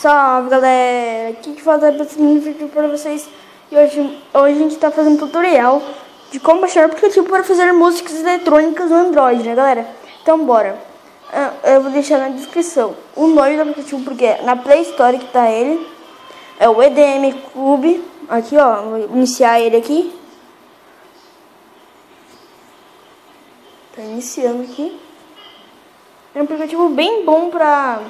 Salve galera, aqui que fala esse vídeo para vocês. E hoje a gente tá fazendo um tutorial de como baixar o aplicativo para fazer músicas eletrônicas no Android, né galera? Então bora. Eu vou deixar na descrição o nome do aplicativo, porque é na Play Store que tá ele. É o EDM Club. Aqui ó, vou iniciar ele aqui. Tá iniciando aqui. É um aplicativo bem bom pra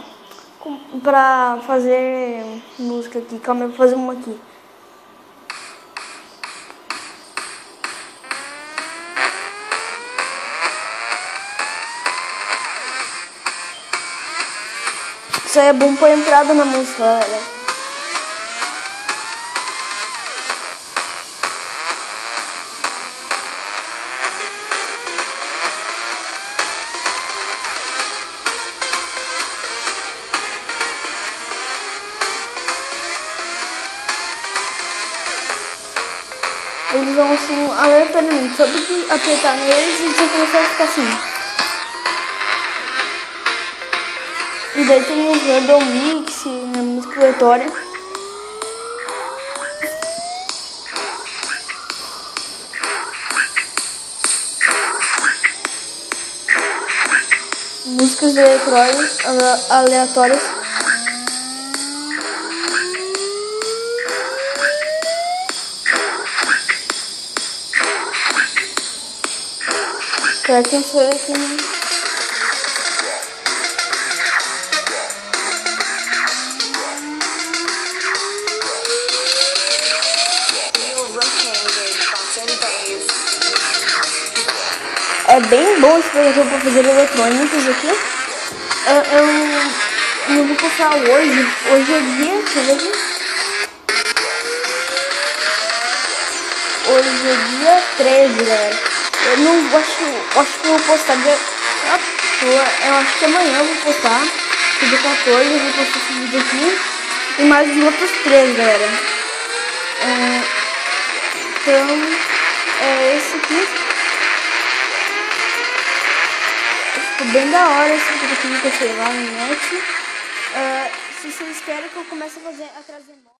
fazer música aqui. Calma, eu vou fazer uma aqui. Isso aí é bom pra entrada na música, galera. Eles vão assim, aleatoriamente, só porque apertar neles e já começar a ficar assim. E daí tem o Random Mix, a música aleatória. Músicas aleatórias. Será que eu sou aqui, né? É bem bom esse aplicativo para fazer eletrônicos aqui. Eu não vou postar hoje. Hoje é dia, deixa eu ver aqui. Hoje é dia 13, galera. Eu não acho que eu vou postar dia 14. Eu acho que amanhã eu vou postar. Dia 14 eu vou postar esse vídeo aqui. E mais os outros 3, galera. Então, é esse aqui. Ficou bem da hora esse aplicativo que eu sei lá na net. Se vocês querem que eu comece a trazer mais.